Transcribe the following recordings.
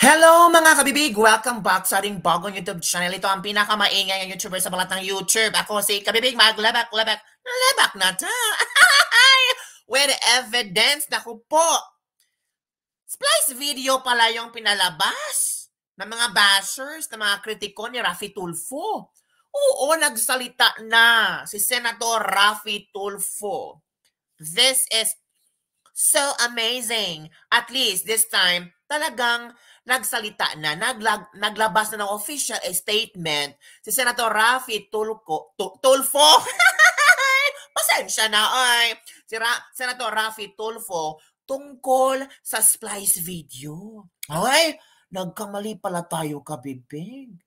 Hello mga kabibig! Welcome back sa ating bagong YouTube channel. Ito ang pinakamaingay ng YouTuber sa balat ng YouTube. Ako si Kabibig, labak na ta! With evidence, naku po! Splice video pala yung pinalabas ng mga bashers, ng mga kritiko ni Raffy Tulfo. Oo, nagsalita na si Senator Raffy Tulfo. This is so amazing. At least this time, talagang nagsalita na, naglabas na ng official statement si Senator Raffy Tulfo. Pasensya na, ay. Si Senator Raffy Tulfo tungkol sa splice video. Ay, nagkamali pala tayo, kabibig.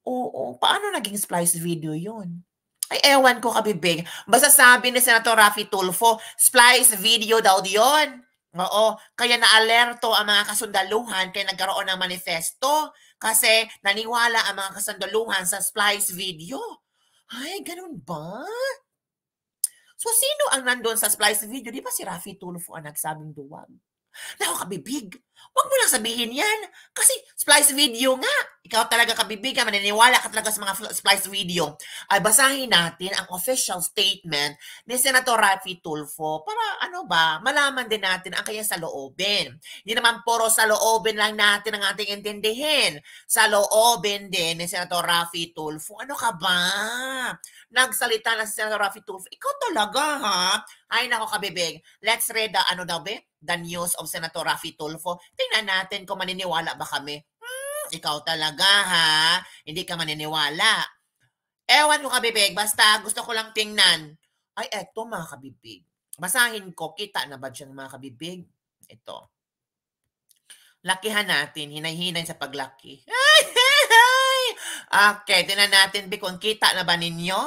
Oo, paano naging splice video yun? Ay, ewan ko, kabibig. Basta sabi ni Senator Raffy Tulfo, splice video daw yun. Oo, kaya na-alerto ang mga kasundaluhan kaya nagkaroon ng manifesto kasi naniwala ang mga kasundaluhan sa splice video. Ay, ganun ba? So, sino ang nandun sa splice video? Di ba si Raffy Tulfo ang nagsabing duwag? Naku, kabibig, huwag mo lang sabihin yan. Kasi splice video nga. Ikaw talaga, kabibig, maniniwala ka talaga sa mga splice video. Ay basahin natin ang official statement ni Senator Raffy Tulfo para malaman din natin ang kanya sa loobin. Hindi naman puro sa loobin lang natin ang ating intindihin. Sa loobin din ni Senator Raffy Tulfo. Ano ka ba? Nagsalita na si Senator Raffy Tulfo. Ikaw talaga, ha? Ay, nako, kabibig. Let's read the news of Senator Raffy Tulfo. Tingnan natin kung maniniwala ba kami. Ikaw talaga, ha? Hindi ka maniniwala. Ewan ko, kabibig. Basta gusto ko lang tingnan. Ay, eto mga kabibig. Basahin ko. Kita na ba dyan mga kabibig? Ito. Lakihan natin. Hinay-hinay sa paglaki. Okay, tingnan natin kung kita na ba ninyo?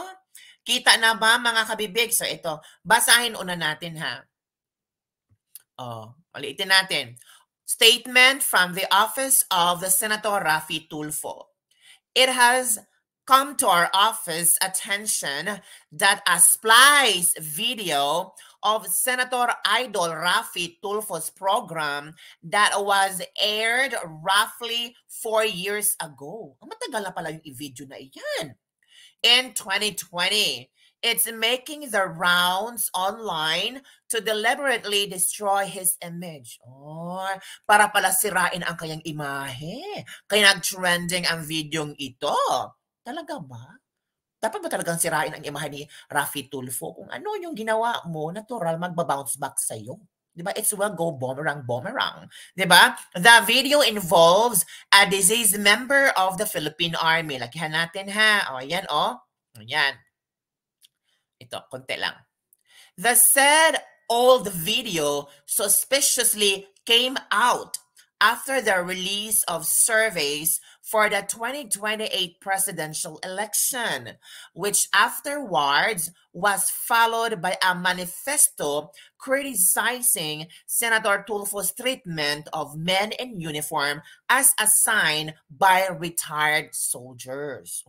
Kita na ba mga kabibig? So ito. Basahin una natin, ha? Ulitin natin. Statement from the office of the Senator Raffy Tulfo. It has come to our office attention that a splice video of Senator Idol Raffy Tulfo's program that was aired roughly 4 years ago. Matagal na pala yung i-video na iyan. In 2020. It's making the rounds online to deliberately destroy his image. Para pala sirain ang kanyang imahe. Kaya nag-trending ang videong ito. Talaga ba? Dapat ba talagang sirain ang imahe ni Raffy Tulfo? Kung ano yung ginawa mo, natural magbabounce back sa'yo. Diba? It's will go boomerang. Diba? The video involves a deceased member of the Philippine Army. Lakihan natin, ha? Ayan, Ayan. Ito, konti lang. The said old video suspiciously came out after the release of surveys for the 2028 presidential election, which afterwards was followed by a manifesto criticizing Senator Tulfo's treatment of men in uniform as assigned by retired soldiers.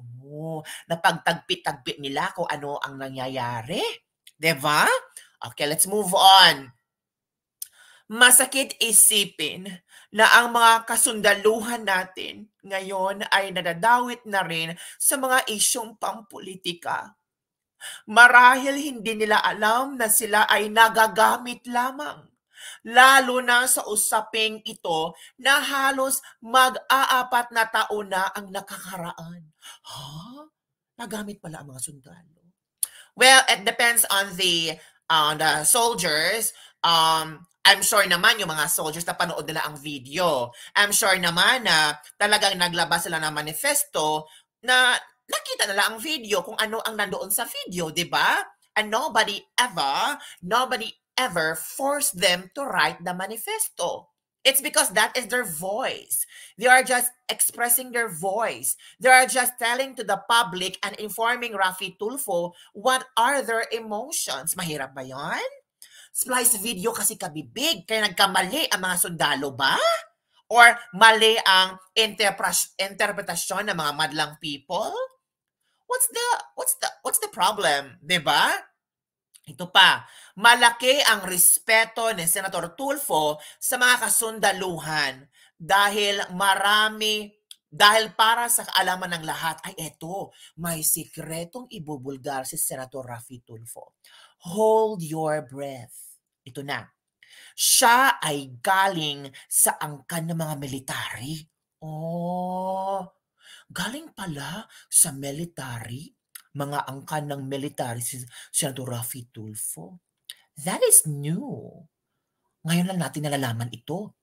Napagtagpit-tagpit nila kung ano ang nangyayari. Diba? Okay, let's move on. Masakit isipin na ang mga kasundaluhan natin ngayon ay nadadawit na rin sa mga isyong pampolitika. Marahil hindi nila alam na sila ay nagagamit lamang. Lalo na sa usaping ito na halos mag-aapat na taon na ang nakakaraan. Nagamit pala ang mga sundalo. Well, it depends on the soldiers. I'm sure naman yung mga soldiers na panood nila ang video. I'm sure naman na talagang naglabas sila ng manifesto na nakita nila ang video kung ano ang nandoon sa video, di ba? And nobody ever forced them to write the manifesto. It's because that is their voice. They are just expressing their voice. They are just telling to the public and informing Raffy Tulfo what are their emotions. Mahirap ba yan? Splice video kasi kabibig, kaya nagkamali ang mga sundalo ba? Or mali ang interpretasyon ng mga madlang people? What's the problem, 'di ba? Ito pa, malaki ang respeto ni Senator Tulfo sa mga kasundaluhan dahil para sa kaalaman ng lahat ay eto, may sikretong ibubulgar si Senator Raffy Tulfo. Hold your breath. Ito na. Siya ay galing sa angkan ng mga military. Oh, galing pala sa military, mga angkan ng military si Senator Raffy Tulfo. That is new. Ngayon lang natin nalalaman ito.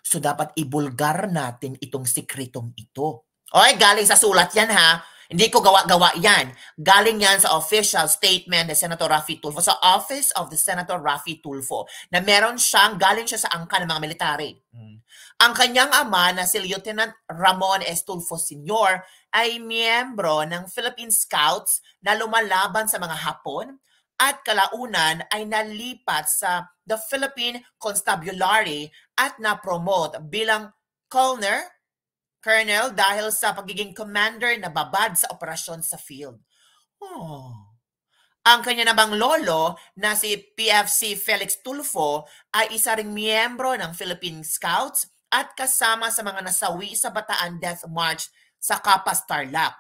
So dapat ibulgar natin itong sikretong ito. Oy, galing sa sulat yan ha. Hindi ko gawa-gawa yan. Galing yan sa official statement ni Senator Raffy Tulfo, sa Office of the Senator Raffy Tulfo, na galing siya sa angka ng mga military. Ang kanyang ama na si Lieutenant Ramon S. Tulfo Sr. ay miyembro ng Philippine Scouts na lumalaban sa mga Hapon at kalaunan ay nalipat sa the Philippine Constabulary at na-promote bilang colonel dahil sa pagiging commander na babad sa operasyon sa field. Oh. Ang kanya namang lolo na si PFC Felix Tulfo ay isa ring miyembro ng Philippine Scouts at kasama sa mga nasawi sa Bataan Death March sa Kapas Tarlac.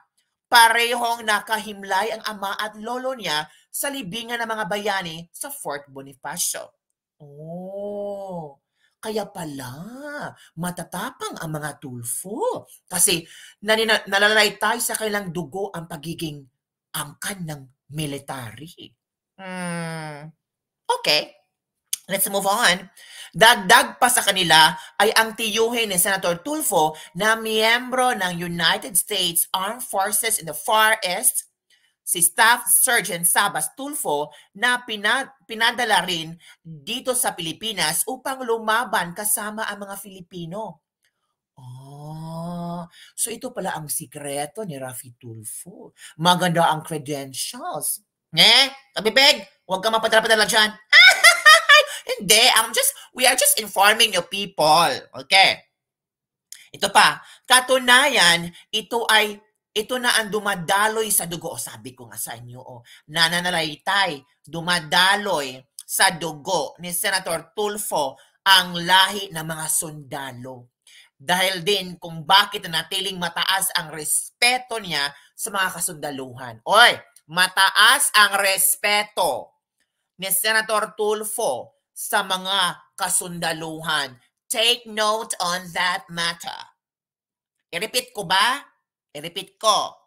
Parehong nakahimlay ang ama at lolo niya sa libingan ng mga bayani sa Fort Bonifacio. Oh, kaya pala, matatapang ang mga Tulfo kasi nalalay tayo sa kailang dugo ang pagiging angkan ng military. Okay, let's move on. Dagdag pa sa kanila ay ang tiyuhin ni Senator Tulfo na miyembro ng United States Armed Forces in the Far East, si Staff Sergeant Sabas Tulfo na pinadala rin dito sa Pilipinas upang lumaban kasama ang mga Filipino. Oh, so ito pala ang sikreto ni Raffy Tulfo. Maganda ang credentials. Kabibig, huwag ka mapadala-padala dyan. Hindi, we are just informing you people. Okay. Ito pa, katunayan, ito na ang dumadaloy sa dugo. Sabi ko nga sa inyo, nananalaytay, dumadaloy sa dugo ni Senator Tulfo ang lahi ng mga sundalo. Dahil din kung bakit natiling mataas ang respeto niya sa mga kasundaluhan. Oy, mataas ang respeto ni Senator Tulfo sa mga kasundaluhan. Take note on that matter. I-repeat ko ba? I-repeat ko.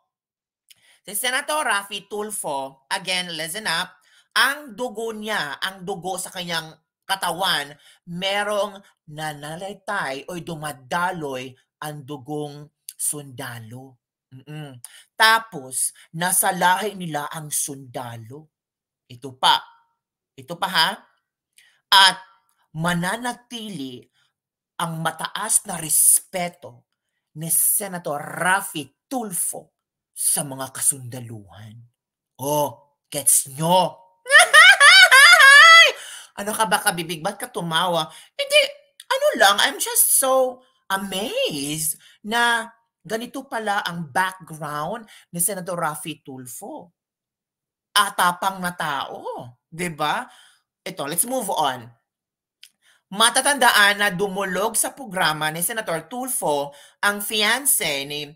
Si Senator Raffy Tulfo, again, listen up, ang dugo niya, ang dugo sa kanyang katawan, merong nanalaitay o dumadaloy ang dugong sundalo. Tapos, nasa lahi nila ang sundalo. Ito pa ha, at mananatili ang mataas na respeto ni Senator Raffy Tulfo sa mga kasundaluhan. Oh, gets nyo? Ano ka ba, kabibig? Ba't ka tumawa? Hindi, I'm just so amazed na ganito pala ang background ni Senator Raffy Tulfo. Atapang na tao, 'di ba? Ito, let's move on. Matatandaan na dumulog sa programa ni Senator Tulfo ang fiancé ni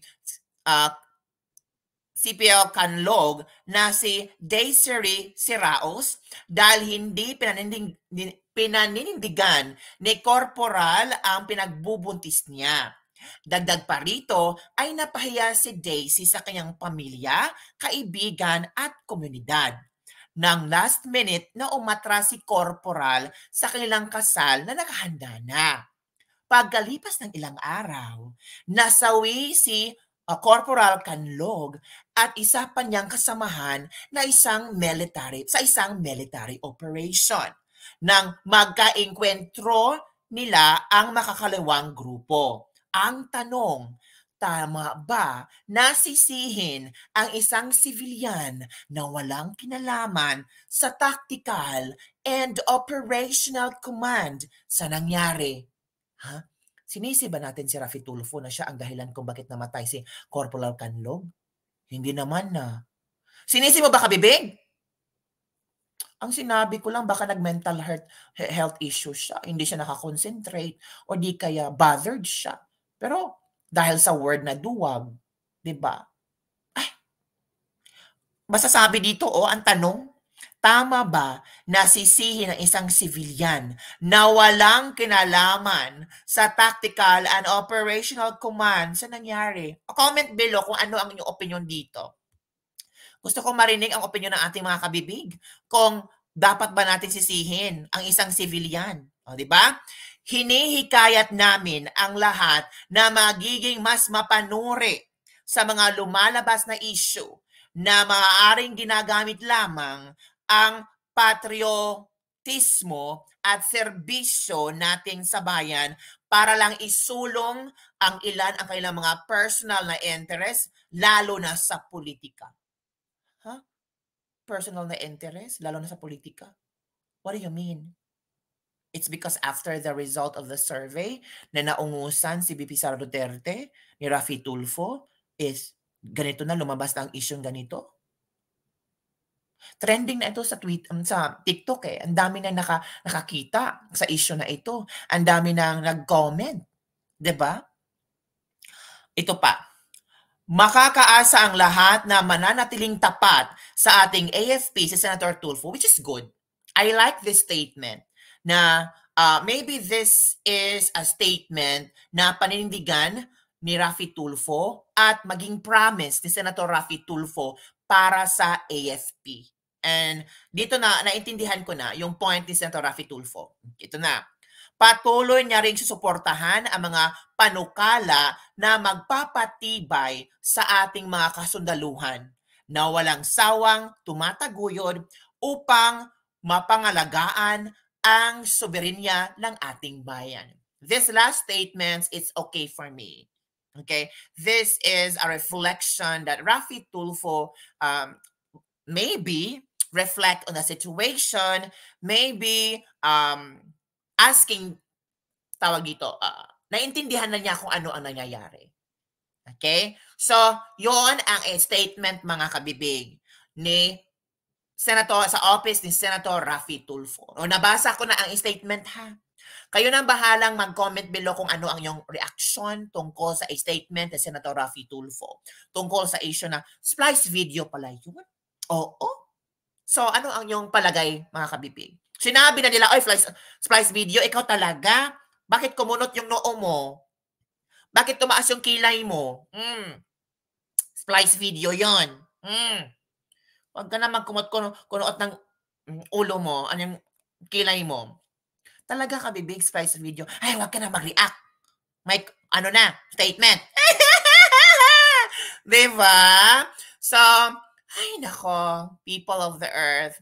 CPL Canlog na si Desiree Siraos dahil hindi pinaninindigan ni Corporal ang pinagbubuntis niya. Dagdag pa rito ay napahiya si Daisy sa kanyang pamilya, kaibigan at komunidad. Nang last minute na umatras si Corporal sa kanilang kasal na nakahanda na. Pagkalipas ng ilang araw, nasawi si Corporal Canlog at isa pa niyang kasamahan na isang military operation. Nang magkaengkwentro nila ang makakalawang grupo. Ang tanong, tama ba na sisihin ang isang sibilyan na walang kinalaman sa tactical and operational command sa nangyari? Ha? Sinisi ba natin si Raffy Tulfo na siya ang dahilan kung bakit namatay si Corporal Canlog? Hindi naman na. Sinisi mo ba, kabibig? Ang sinabi ko lang baka nag-mental health issues siya, hindi siya nakakonsentrate o di kaya bothered siya. Pero dahil sa word na duwag, 'di ba? Ay, masasabi dito ang tanong, tama ba na sisihin ng isang civilian na walang kinalaman sa tactical and operational command sa nangyari? Comment below kung ano ang inyong opinion dito. Gusto kong marinig ang opinyon ng ating mga kabibig kung dapat ba natin sisihin ang isang civilian. O, di ba? Hinihikayat namin ang lahat na magiging mas mapanuri sa mga lumalabas na issue na maaaring ginagamit lamang ang patriotismo at serbisyo natin sa bayan para lang isulong ang ilan ang kailang mga personal na interest, lalo na sa politika. Huh? Personal na interest, lalo na sa politika? What do you mean? It's because after the result of the survey na naungusan si VP Sara Duterte ni Raffy Tulfo is ganito na lumabas na ang isyong ganito? Trending na ito sa sa TikTok eh. Ang dami na nakakita sa issue na ito. Ang dami nang nag-comment. 'Di ba? Ito pa. Makakaasa ang lahat na mananatiling tapat sa ating AFP si Senator Tulfo, which is good. I like this statement na maybe this is a statement na paninindigan ni Raffy Tulfo at maging promise ni Senator Raffy Tulfo para sa AFP. And dito na naintindihan ko na yung point ni Senator Raffy Tulfo. Ito na. Patuloy niya ring susuportahan ang mga panukala na magpapatibay sa ating mga kasundaluhan na walang sawang tumataguyod upang mapangalagaan ang soberenya ng ating bayan. This last statement is okay for me. Okay? This is a reflection that Raffy Tulfo maybe reflect on the situation, maybe asking, tawag dito, naintindihan na niya kung ano ang nangyayari. Okay? So, yon ang statement, mga kabibig, ni Senator, sa office ni Senator Raffy Tulfo. O, nabasa ko na ang statement, ha? Kayo nang bahalang mag-comment below kung ano ang iyong reaction tungkol sa statement ni Senator Raffy Tulfo. Tungkol sa issue na splice video pala yun. Oo. So, ano ang iyong palagay, mga kabibig? Sinabi na nila, oy, splice video, ikaw talaga? Bakit kumunot yung noo mo? Bakit tumaas yung kilay mo? Splice video yon. Huwag ka na magkunot ng ulo mo, anong kilay mo. Talaga ka, bibig, splice video. Ay, huwag ka na mag-react. May, statement. Diba? So, ay nako, people of the earth,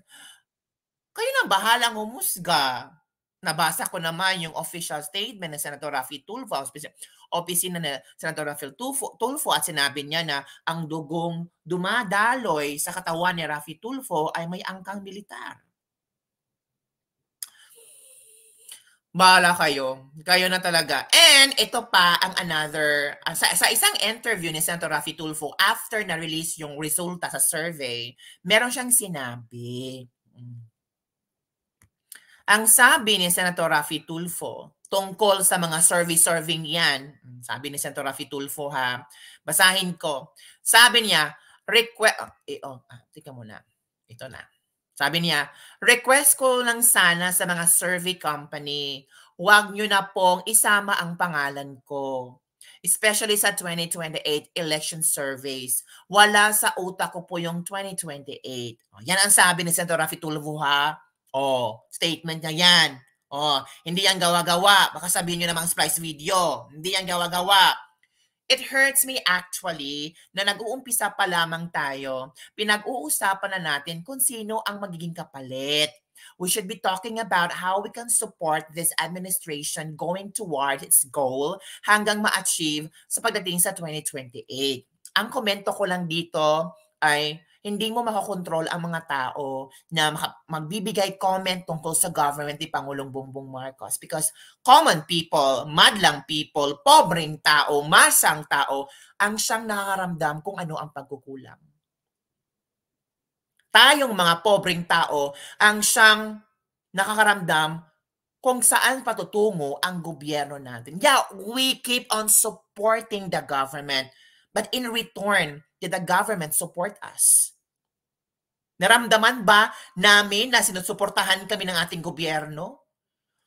kayo na bahalang humusga. Nabasa ko naman yung official statement ng Senator Raffy Tulfo, opisina na Senator Raffy Tulfo, at sinabi niya na ang dugong dumadaloy sa katawan ni Raffy Tulfo ay may angkang militar. Bahala kayo. Kayo na talaga. And ito pa ang another, sa isang interview ni Senator Raffy Tulfo after na-release yung resulta sa survey, meron siyang sinabi. Ang sabi ni Senator Raffy Tulfo tungkol sa mga survey-serving yan, sabi ni Senator Raffy Tulfo, ha, basahin ko. Sabi niya, tika muna, ito na. Sabi niya, request ko lang sana sa mga survey company, huwag nyo na pong isama ang pangalan ko. Especially sa 2028 election surveys. Wala sa utak ko po yung 2028. Yan ang sabi ni Senator Raffy Tulfo, ha. Statement niya yan. Hindi yan gawa-gawa. Baka sabihin nyo namang splice video. Hindi yan gawa-gawa. It hurts me actually na nag-uumpisa pa lamang tayo. Pinag-uusapan na natin kung sino ang magiging kapalit. We should be talking about how we can support this administration going toward its goal hanggang ma-achieve sa pagdating sa 2028. Ang komento ko lang dito ay hindi mo makakontrol ang mga tao na magbibigay comment tungkol sa government ni Pangulong Bongbong Marcos because common people, madlang people, pobreng tao, masang tao ang siyang nakakaramdam kung ano ang pagkukulang. tayong mga pobreng tao ang siyang nakakaramdam kung saan patutungo ang gobyerno natin. Yeah, we keep on supporting the government, but in return, did the government support us? Naramdaman ba namin na sinusuportahan kami ng ating gobyerno?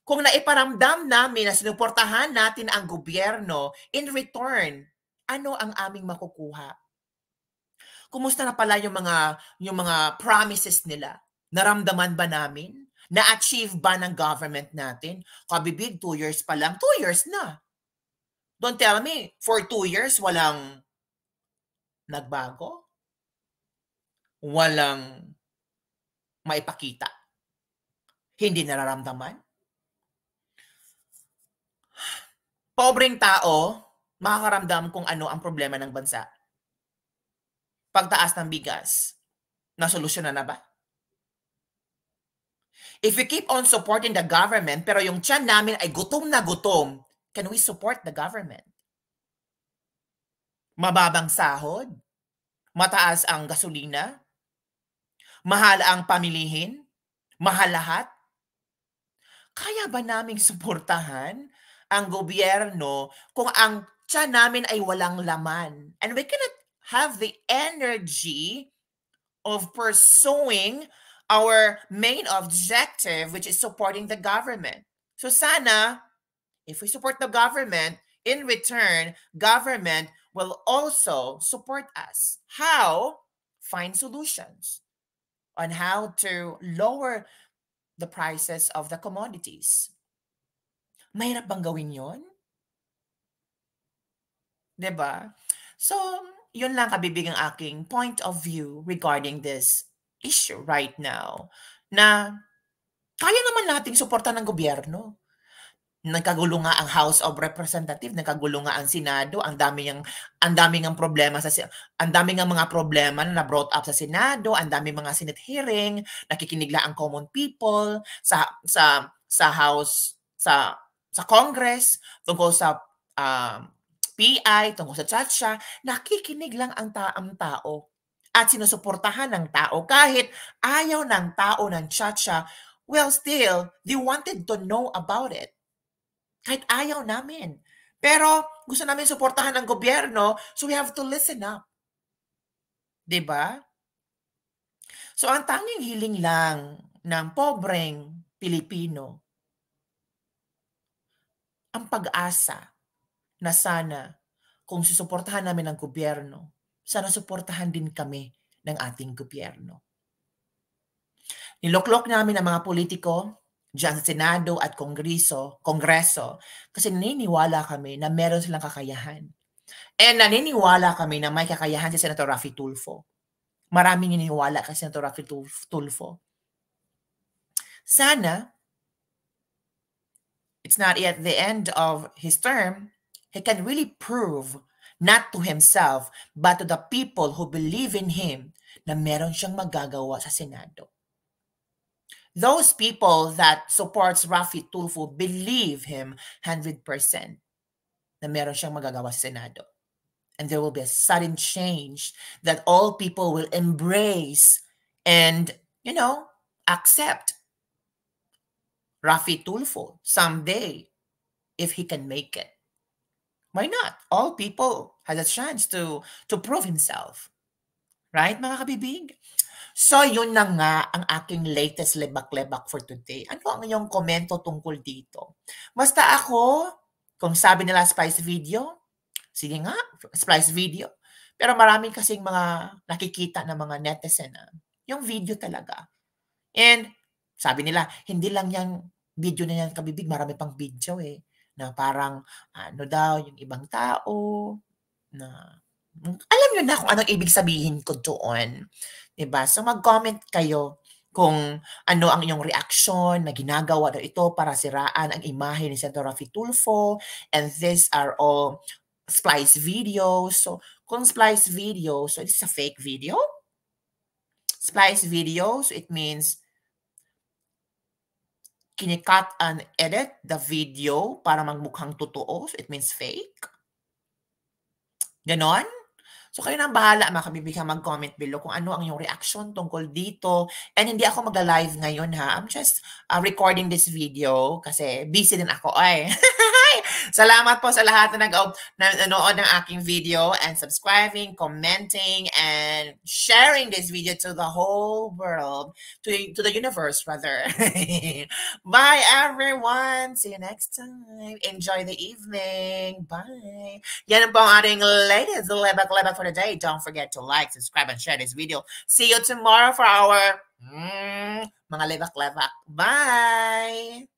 Kung naiparamdam namin na sinuportahan natin ang gobyerno, in return, ano ang aming makukuha? Kumusta na pala yung mga promises nila? Naramdaman ba namin? Na-achieve ba ng government natin? Kabibig, 2 years pa lang. 2 years na. Don't tell me, for 2 years, walang nagbago? Walang maipakita? Hindi nararamdaman? Pobreng tao, makakaramdam kung ano ang problema ng bansa. Pagtaas ng bigas, nasolusyonan na ba? If we keep on supporting the government, pero yung tiyan namin ay gutom na gutom, can we support the government? Mababang sahod? Mataas ang gasolina? Mahal ang pamilihin? Mahal lahat? Kaya ba naming suportahan ang gobyerno kung ang tiyan namin ay walang laman? And we cannot have the energy of pursuing our main objective, which is supporting the government. So sana, if we support the government, in return, government will also support us. How? Find solutions on how to lower the prices of the commodities. Mahirap bang gawin yon? Diba? So, yun lang kabibig ang aking point of view regarding this issue right now, na kaya naman nating suportahan ng gobyerno. Nagkagulo nga ang House of Representatives, nagkagulo nga ang Senado, ang dami ngang problema ang dami ngang mga problema na brought up sa Senado, ang dami mga Senate hearing, nakikinig lang ang common people sa House, sa Congress tungkol sa PI, tungkol sa Chacha, nakikinig lang ang tao at sinusuportahan ng tao kahit ayaw ng tao ng Chacha. Well, still, they wanted to know about it. Kahit ayaw namin. Pero gusto namin suportahan ng gobyerno, so we have to listen up. 'Di ba? So ang tanging hiling lang ng pobreng Pilipino, ang pag-asa na sana kung susuportahan namin ang gobyerno, sana suportahan din kami ng ating gobyerno. Niloklok namin ang mga politiko diyan sa Senado at Kongreso kasi naniniwala kami na meron silang kakayahan. And naniniwala kami na may kakayahan si Senator Raffy Tulfo. Maraming naniniwala kay Senator Raffy Tulfo. Sana, it's not yet the end of his term, he can really prove not to himself but to the people who believe in him na meron siyang magagawa sa Senado. Those people that supports Raffy Tulfo believe him 100% na meron siyang magagawa sa Senado. And there will be a sudden change that all people will embrace and, accept Raffy Tulfo someday if he can make it. Why not? All people has a chance to prove himself. Right, mga kabibig? So, yun na nga ang aking latest lebak-lebak for today. Ano ang iyong komento tungkol dito? Basta ako, kung sabi nila Spice Video, sige nga, Spice Video. Pero marami kasing mga nakikita na mga netizen na yung video talaga. And sabi nila, hindi lang yung video na yan kabibig, marami pang video na parang ano daw, yung ibang tao, na alam nyo na kung anong ibig sabihin ko doon. Diba? So mag-comment kayo kung ano ang inyong reaksyon na ginagawa daw ito para siraan ang imahe ni Senator Raffy Tulfo, and these are all splice videos. So kung splice video, so this is a fake video. Splice video, so it means kinikat and edit the video para magmukhang totoo. So it means fake. Ganon. So kayo nang bahala mga kabibigyan mag-comment below kung ano ang iyong reaction tungkol dito. And hindi ako magla-live ngayon ha. I'm just recording this video kasi busy din ako. Ay. Salamat po sa lahat na nanood ng aking video and subscribing, commenting, and sharing this video to the whole world, to the universe rather. Bye everyone! See you next time. Enjoy the evening. Bye. Yan po ang ating latest lebak-lebak for the day. Don't forget to like, subscribe, and share this video. See you tomorrow for our mga lebak-lebak. Bye!